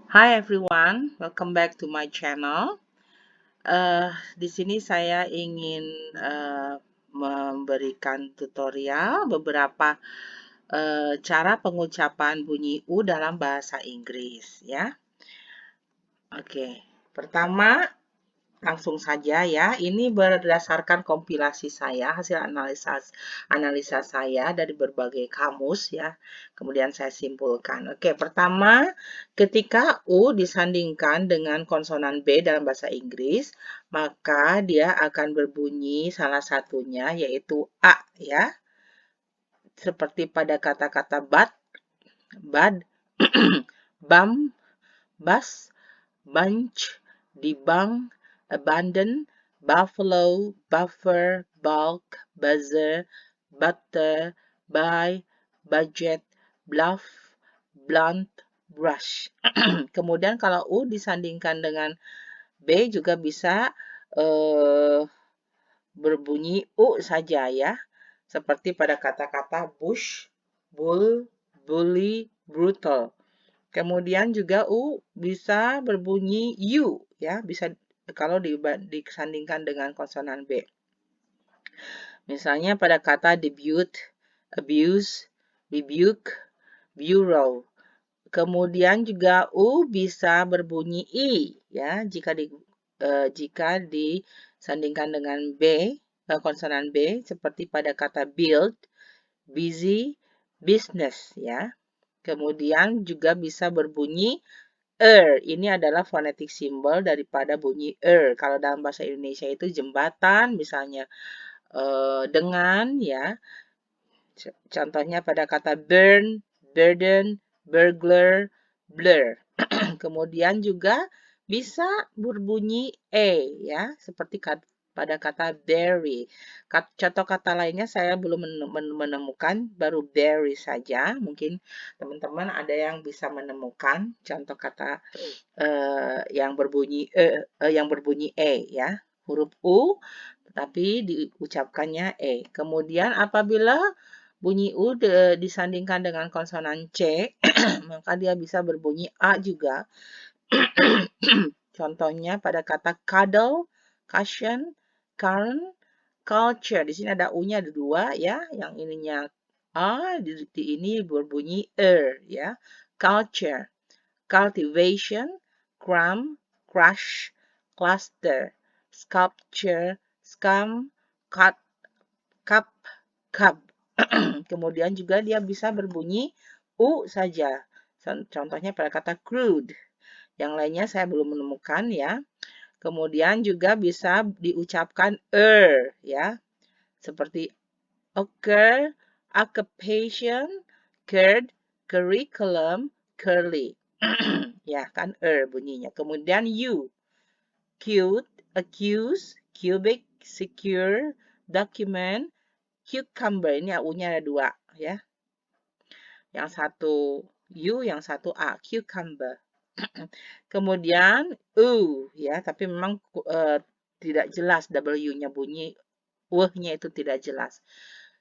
Hi everyone, welcome back to my channel. Di sini saya ingin memberikan tutorial beberapa cara pengucapan bunyi U dalam bahasa Inggris ya. Oke, pertama langsung saja ya. Ini berdasarkan kompilasi saya, hasil analisa saya dari berbagai kamus ya. Kemudian saya simpulkan. Oke, pertama, ketika U disandingkan dengan konsonan B dalam bahasa Inggris, maka dia akan berbunyi salah satunya yaitu A ya. Seperti pada kata-kata bud, bum, bus, bunch, debunk, abandon, buffalo, buffer, bulk, buzzer, butter, buy, budget, bluff, blunt, brush. Kemudian kalau U disandingkan dengan B juga bisa berbunyi U saja ya. Seperti pada kata-kata bush, bull, bully, brutal. Kemudian juga U bisa berbunyi U ya, bisa kalau disandingkan dengan konsonan B. Misalnya pada kata debut, abuse, rebuke, bureau. Kemudian juga U bisa berbunyi I ya jika disandingkan dengan B, konsonan B seperti pada kata build, busy, business ya. Kemudian juga bisa berbunyi ini adalah fonetik simbol daripada bunyi Kalau dalam bahasa Indonesia itu jembatan, misalnya dengan ya. Contohnya pada kata burn, burden, burglar, blur. Kemudian juga bisa berbunyi ya, seperti pada kata berry. Contoh kata lainnya saya belum menemukan, baru berry saja. Mungkin teman-teman ada yang bisa menemukan contoh kata yang berbunyi ya, huruf U, tetapi diucapkannya Kemudian apabila bunyi U disandingkan dengan konsonan C, maka dia bisa berbunyi A juga. Contohnya pada kata cuddle, cushion, current, culture. Di sini ada U-nya ada dua ya, yang ininya A, di ini berbunyi ya. Culture, cultivation, cram, crush, cluster, sculpture, scum, cut, cup, cup. Kemudian juga dia bisa berbunyi U saja. Contohnya pada kata crude. Yang lainnya saya belum menemukan ya. Kemudian juga bisa diucapkan ya. Seperti occur, occupation, curd, curriculum, curly. Ya kan bunyinya. Kemudian U, cute, accuse, cubic, secure, document, cucumber. Ini U-nya ada dua ya. Yang satu U, yang satu A, cucumber. Kemudian ya, tapi memang tidak jelas W-nya bunyi W-nya itu tidak jelas.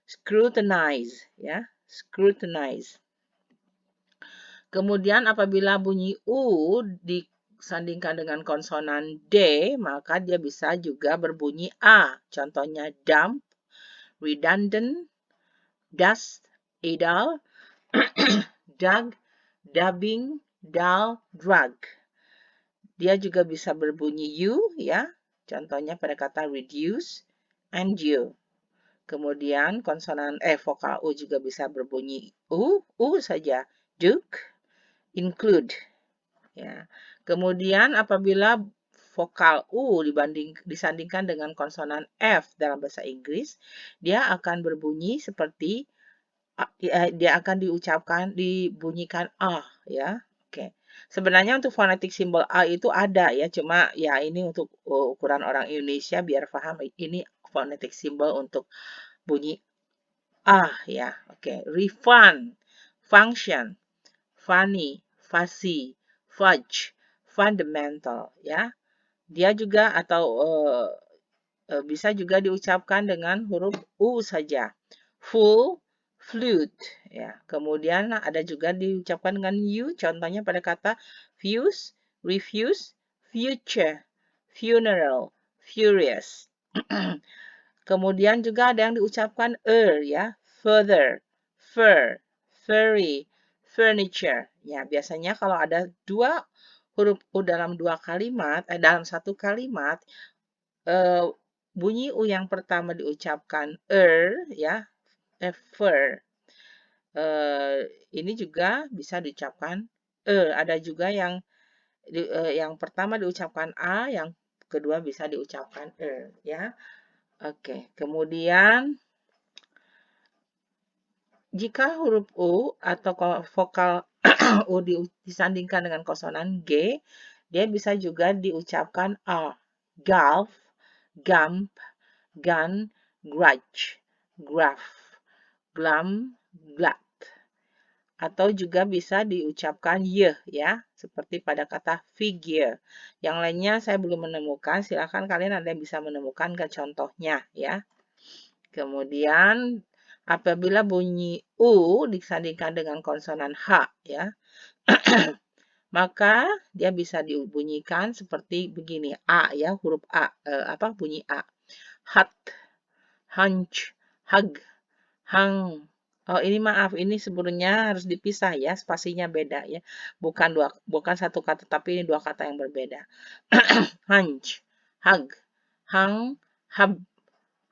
Scrutinize ya, scrutinize. Kemudian apabila bunyi U disandingkan dengan konsonan D, maka dia bisa juga berbunyi A. Contohnya dump, redundant, dust, idle, dug, dubbing, dull, drug. Dia juga bisa berbunyi U ya. Contohnya pada kata reduce and you. Kemudian konsonan vokal U juga bisa berbunyi U saja. Duke, include. Ya. Kemudian apabila vokal U disandingkan dengan konsonan F dalam bahasa Inggris, dia akan berbunyi seperti dia akan dibunyikan ya. Oke. Sebenarnya untuk fonetik simbol A itu ada ya, cuma ya ini untuk ukuran orang Indonesia biar paham ini fonetik simbol untuk bunyi ya. Oke. Refund, function, funny, fussy, fudge, fundamental ya. Dia juga atau bisa juga diucapkan dengan huruf U saja. Full, flute, ya. Kemudian ada juga diucapkan dengan U, contohnya pada kata fuse, refuse, future, funeral, furious. Kemudian juga ada yang diucapkan ya, further, fur, furry, furniture. Ya, biasanya kalau ada dua huruf U dalam dua kalimat, dalam satu kalimat, bunyi U yang pertama diucapkan ya, fur. Ini juga bisa diucapkan Ada juga yang pertama diucapkan A, yang kedua bisa diucapkan ya. Oke, kemudian jika huruf U atau vokal U disandingkan dengan konsonan G, dia bisa juga diucapkan A. Golf, gump, gun, grudge, graph, glum, glut. Atau juga bisa diucapkan Y, ya, seperti pada kata figure. Yang lainnya saya belum menemukan, silakan kalian ada yang bisa menemukan ke contohnya, ya. Kemudian apabila bunyi U disandingkan dengan konsonan H, ya, maka dia bisa dibunyikan seperti begini. A, ya, huruf A, bunyi A. Hut, hunch, hug, hang. Oh, ini maaf, ini sebenarnya harus dipisah ya, spasinya beda ya. Bukan satu kata, tapi ini dua kata yang berbeda. Hunch, hug, hang, hub,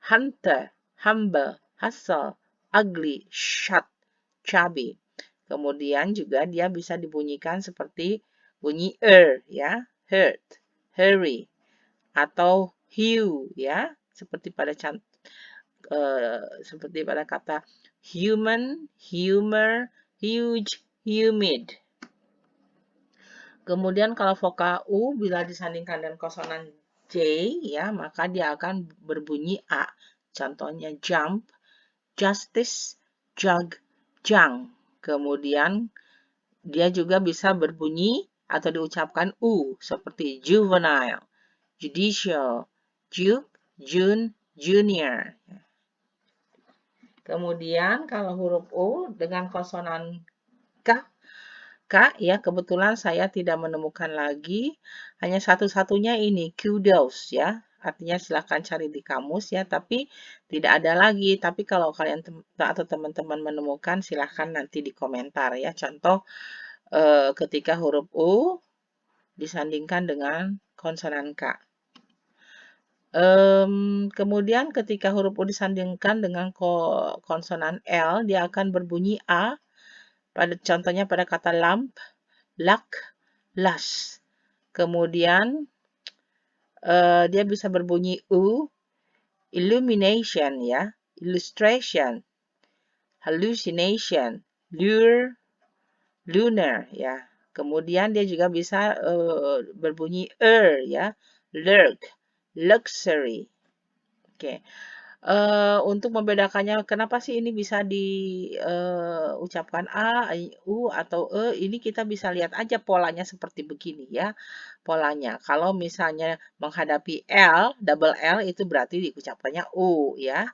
hunter, humble, hustle, ugly, shut, chubby. Kemudian juga dia bisa dibunyikan seperti bunyi ya, hurt, hurry, atau hue ya, seperti pada kata human, humor, huge, humid. Kemudian kalau vokal U bila disandingkan dengan konsonan J, ya, maka dia akan berbunyi A. Contohnya jump, justice, jug, junk. Kemudian dia juga bisa berbunyi atau diucapkan U seperti juvenile, judicial, juke, june, junior. Kemudian kalau huruf U dengan konsonan K, ya, kebetulan saya tidak menemukan lagi. Hanya satu-satunya ini, kudos, ya. Artinya silahkan cari di kamus, ya. Tapi tidak ada lagi. Tapi kalau kalian atau teman-teman menemukan, silahkan nanti di komentar, ya. Contoh, ketika huruf U disandingkan dengan konsonan K. Kemudian ketika huruf U disandingkan dengan konsonan L, dia akan berbunyi A. Contohnya pada kata lamp, luck, lush. Kemudian dia bisa berbunyi U, illumination ya, illustration, hallucination, lure, lunar ya. Kemudian dia juga bisa berbunyi ya, lurk, luxury. Oke. Untuk membedakannya, kenapa sih ini bisa diucapkan A, U, atau ini kita bisa lihat aja polanya seperti begini ya. Polanya, kalau misalnya menghadapi L, double L itu berarti diucapkannya U ya.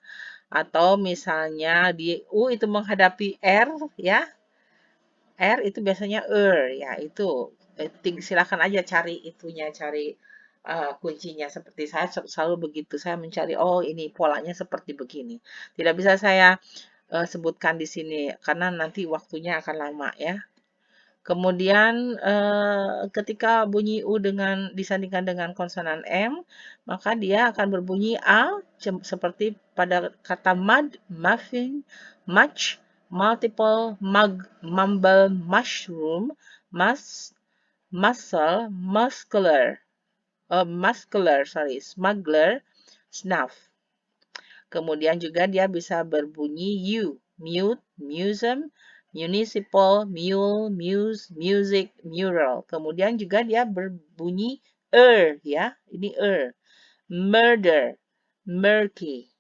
Atau misalnya di U itu menghadapi R ya. R itu biasanya ya, itu. Silakan aja cari itunya, cari kuncinya seperti saya selalu begitu. Saya mencari, oh ini polanya seperti begini. Tidak bisa saya sebutkan di sini karena nanti waktunya akan lama ya. Kemudian ketika bunyi U disandingkan dengan konsonan M, maka dia akan berbunyi A seperti pada kata mud, muffin, much, multiple, mug, mumble, mushroom, muscle, smuggler, snuff. Kemudian juga dia bisa berbunyi U, mute, museum, municipal, mule, muse, music, mural. Kemudian juga dia berbunyi ya, ini murder, murky.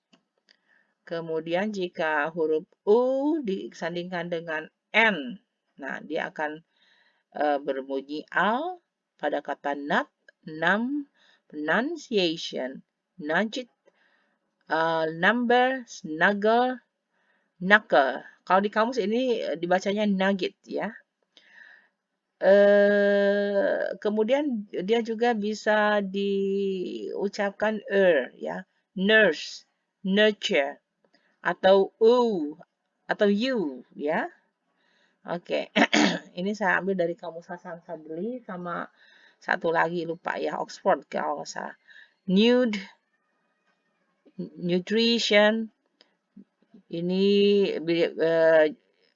Kemudian jika huruf U disandingkan dengan N, nah dia akan berbunyi al pada kata nut, num, pronunciation, nudge, number, snuggle, knuckle. Kalau di kamus ini dibacanya nugget ya. Kemudian dia juga bisa diucapkan ya. Nurse, nurture, atau atau you ya. Oke. Ini saya ambil dari Kamus Hasan Sadli sama satu lagi lupa ya, Oxford kalau nggak salah. Nude, nutrition, ini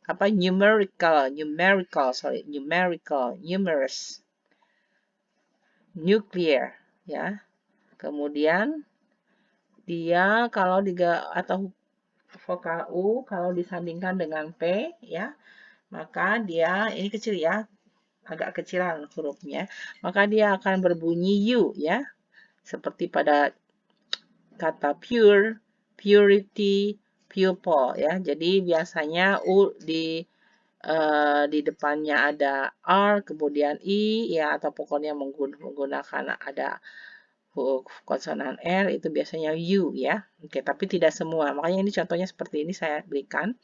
apa numerous, nuclear ya. Kemudian dia kalau atau vokal U kalau disandingkan dengan P ya, maka dia ini kecil ya, agak kecilan hurufnya, maka dia akan berbunyi U ya, seperti pada kata pure, purity, pupil ya. Jadi biasanya U di depannya ada R, kemudian I ya, atau pokoknya menggunakan ada konsonan R itu biasanya U ya. Oke, tapi tidak semua. Makanya ini contohnya seperti ini saya berikan.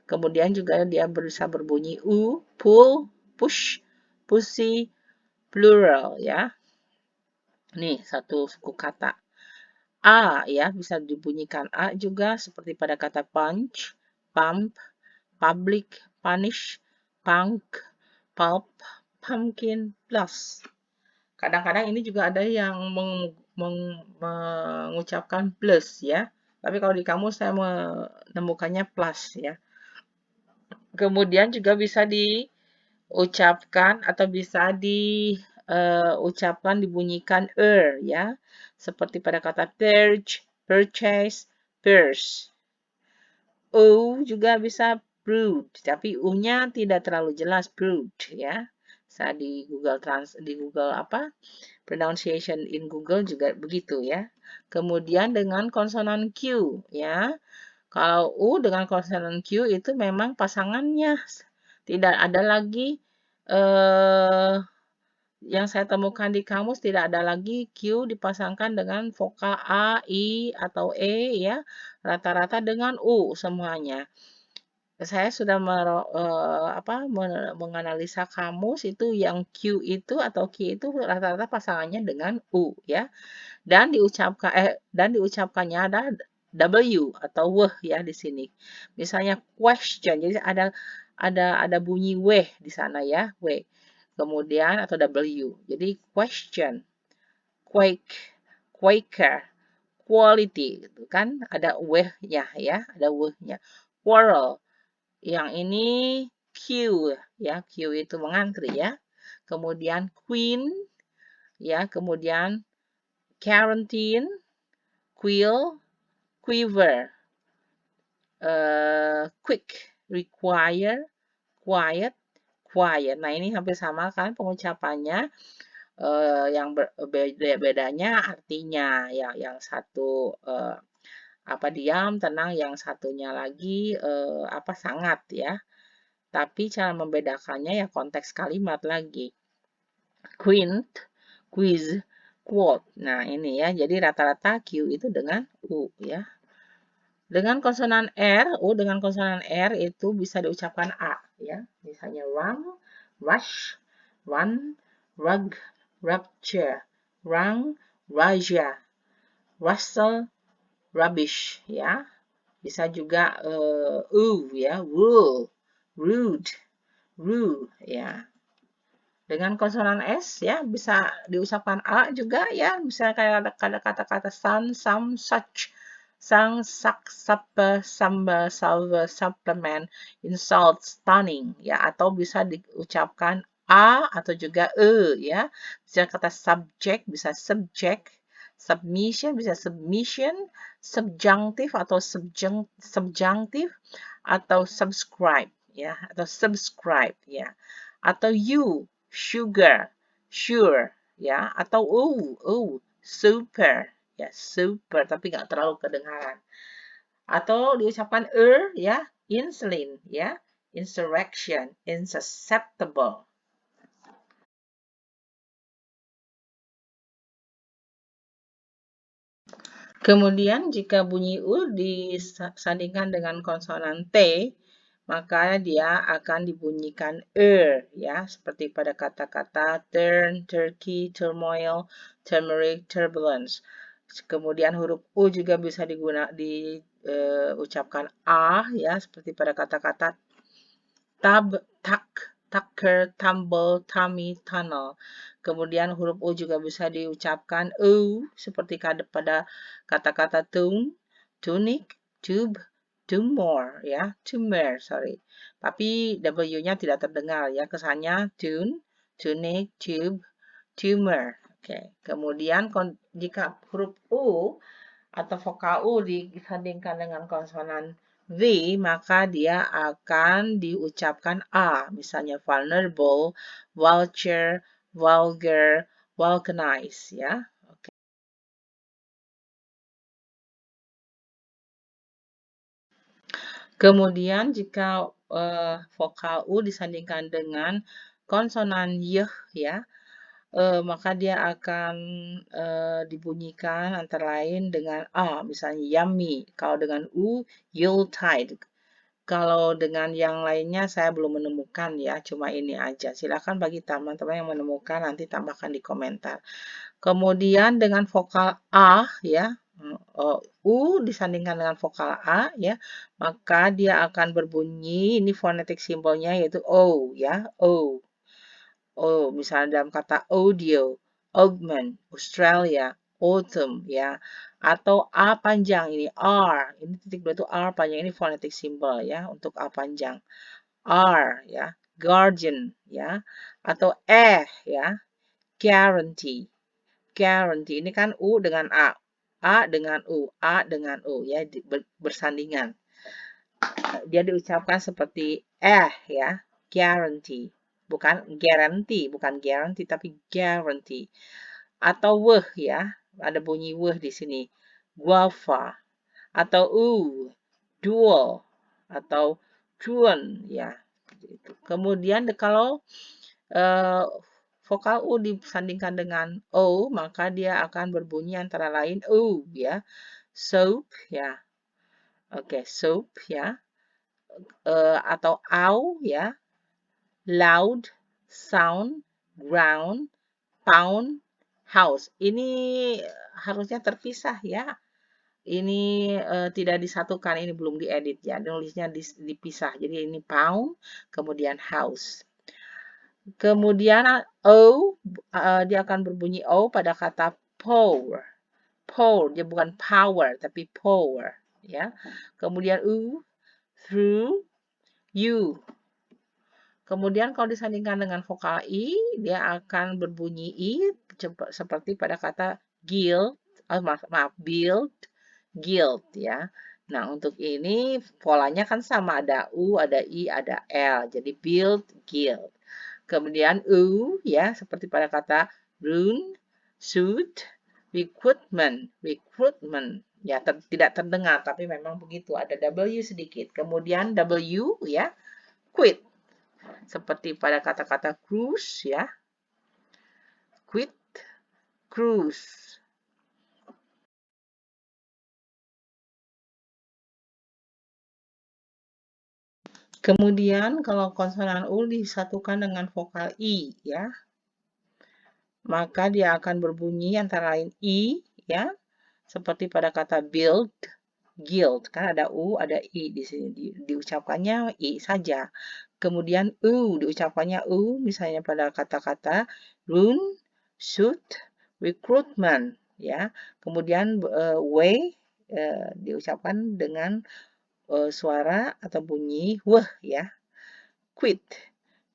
Kemudian juga dia bisa berbunyi U, pull, push, pussy, plural ya. Nih, satu suku kata. A ya, bisa dibunyikan A juga seperti pada kata punch, pump, public, punish, punk, pulp, pumpkin, plus. Kadang-kadang ini juga ada yang mengucapkan plus ya. Tapi kalau di kamus saya menemukannya plus ya. Kemudian juga bisa diucapkan atau bisa diucapkan dibunyikan ya. Seperti pada kata purge, purchase, purse. U juga bisa brood, tapi U-nya tidak terlalu jelas brood ya. Saya di Google apa? Pronunciation in Google juga begitu ya. Kemudian dengan konsonan Q ya. Kalau U dengan konsonan Q itu memang pasangannya tidak ada lagi yang saya temukan di kamus tidak ada lagi Q dipasangkan dengan vokal A, I, atau E ya. Rata-rata dengan U semuanya. Saya sudah menganalisa kamus itu yang Q itu atau Q itu rata-rata pasangannya dengan U ya. Dan diucapkannya ada W atau W ya di sini. Misalnya question, jadi ada bunyi W di sana ya, W. Kemudian atau W. Jadi question, quake, quaker, quality gitu kan, ada W-nya ya, ada W-nya. Quarrel. Yang ini queue ya, queue itu mengantri ya. Kemudian queen ya, kemudian quarantine, quill, quiver, quick, require, quiet, quiet. Nah, ini hampir sama kan pengucapannya. Yang bedanya artinya ya, yang satu apa diam, tenang, yang satunya lagi apa sangat ya. Tapi cara membedakannya ya konteks kalimat lagi. Quint, quiz, quote. Nah, ini ya. Jadi rata-rata Q itu dengan U ya. Dengan konsonan R, U dengan konsonan R itu bisa diucapkan A ya. Misalnya run, rush, run, rug, rupture, rung, raja, rustle, rubbish ya. Bisa juga ya, rule, rude, rue ya. Dengan konsonan S ya bisa diucapkan A juga ya. Misalnya kayak ada kata-kata sun, some, such, sang, sak, supper, samba, salve, supplement, insult, stunning ya. Atau bisa diucapkan A atau juga ya. Misalnya kata subject bisa subject, submission bisa submission, subjunctive atau subjunctive atau subscribe ya, atau subscribe ya. Atau you, sugar, sure ya, atau super ya, super tapi nggak terlalu kedengaran. Atau diucapkan ya, insulin ya, insurrection, insusceptible. Kemudian jika bunyi U disandingkan dengan konsonan T, maka dia akan dibunyikan ya, seperti pada kata-kata turn, turkey, turmoil, turmeric, turbulence. Kemudian huruf U juga bisa diucapkan ya, seperti pada kata-kata tab, tak, taker, tumble, tummy, tunnel. Kemudian huruf U juga bisa diucapkan seperti pada kata-kata tune, tunic, tube, tumor, ya, tumor, sorry. Tapi W-nya tidak terdengar, ya, kesannya tune, tunic, tube, tumor. Oke. Kemudian jika huruf U atau vokal U disandingkan dengan konsonan V, maka dia akan diucapkan A. Misalnya vulnerable, vulture, vulgar, vulcanize, ya. Oke. Kemudian jika vokal U disandingkan dengan konsonan Y, ya, maka dia akan dibunyikan antara lain dengan A, misalnya yummy. Kalau dengan U, Yuletide. Kalau dengan yang lainnya saya belum menemukan ya, cuma ini aja. Silakan bagi teman-teman yang menemukan nanti tambahkan di komentar. Kemudian dengan vokal A ya, U disandingkan dengan vokal A ya, maka dia akan berbunyi, ini fonetik simbolnya yaitu O ya, O. Misalnya dalam kata audio, augment, Australia, autumn, ya. Atau A panjang, ini R. Ini titik dua itu R panjang, ini fonetik simbol, ya, untuk A panjang. R, ya, guardian, ya. Atau ya, guarantee. Guarantee, ini kan U dengan A. A dengan U, A dengan U, ya, bersandingan. Dia diucapkan seperti ya, guarantee. Bukan guarantee, tapi guarantee. Atau ya, ada bunyi di sini. Guava. Atau dual. Atau truant, ya. Kemudian kalau vokal U disandingkan dengan O, maka dia akan berbunyi antara lain ya. Soap, ya. Oke, soap, ya. Atau ya, loud, sound, ground, pound, house. Ini harusnya terpisah ya. Ini tidak disatukan, ini belum diedit ya. Nulisnya dipisah. Jadi ini pound, kemudian house. Kemudian dia akan berbunyi O pada kata pour. Pour, dia bukan power, tapi pour. Ya. Kemudian through, you. Kemudian kalau disandingkan dengan vokal I, dia akan berbunyi I seperti pada kata guild, build, guild ya. Nah, untuk ini polanya kan sama, ada U, ada I, ada L. Jadi build, guild. Kemudian ya, seperti pada kata rune, suit, recruitment, Ya, tidak terdengar, tapi memang begitu. Ada W sedikit. Kemudian W ya, quit. Seperti pada kata-kata cruise ya. Quit, cruise. Kemudian kalau konsonan U disatukan dengan vokal I ya. Maka dia akan berbunyi antara lain I ya. Seperti pada kata build, guild. Kan ada U, ada I di sini. Diucapkannya I saja. Kemudian diucapkannya misalnya pada kata-kata rune, suit, recruitment, ya. Kemudian way diucapkan dengan suara atau bunyi ya. Quit,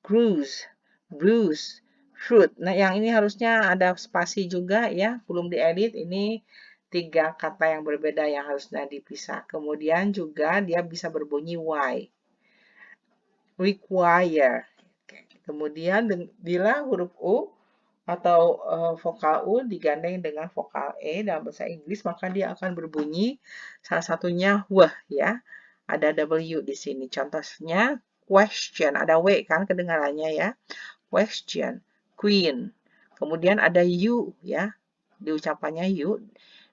cruise, bruise, fruit. Nah, yang ini harusnya ada spasi juga ya, belum diedit. Ini 3 kata yang berbeda yang harusnya dipisah. Kemudian juga dia bisa berbunyi Y. Require. Kemudian bila huruf U atau vokal U digandeng dengan vokal E dalam bahasa Inggris, maka dia akan berbunyi salah satunya ya. Ada W di sini. Contohnya question, ada W kan kedengarannya ya. Question, queen. Kemudian ada U ya. Diucapannya U.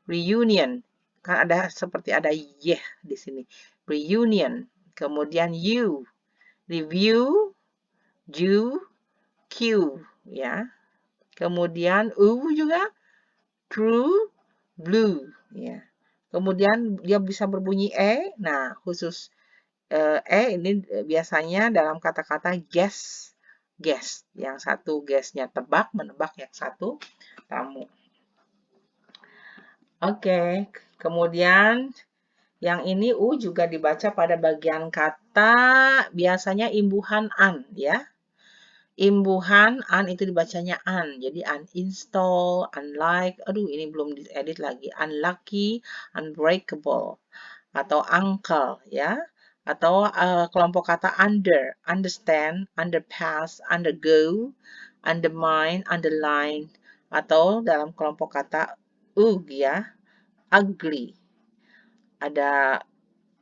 Reunion. Kan ada seperti ada Y di sini. Reunion. Kemudian U, review, do, Q, ya. Kemudian U juga true, blue, ya. Kemudian dia bisa berbunyi E. Nah, khusus E ini biasanya dalam kata-kata guess. Guess. Yang satu guessnya tebak, menebak, yang satu tamu. Oke, kemudian yang ini U juga dibaca pada bagian kata biasanya imbuhan an, ya. Imbuhan an itu dibacanya an. Jadi uninstall, unlike, aduh ini belum diedit lagi. Unlucky, unbreakable, atau uncle, ya. Atau kelompok kata under, understand, underpass, undergo, undermine, underline, atau dalam kelompok kata ug, ya. Ugly. Ada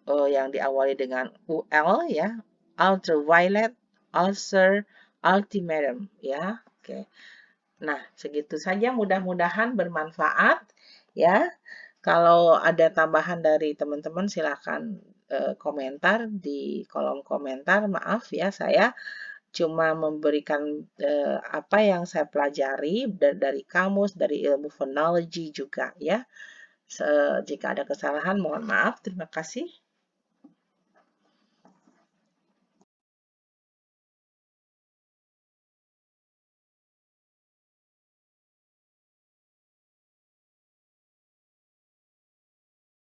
yang diawali dengan ul, ya. Ultraviolet, ulcer, ultimatum, ya. Oke. Nah, segitu saja, mudah-mudahan bermanfaat, ya. Kalau ada tambahan dari teman-teman silahkan komentar di kolom komentar. Maaf ya, saya cuma memberikan apa yang saya pelajari dari kamus, dari ilmu phonology juga, ya. Jika ada kesalahan mohon maaf. Terima kasih.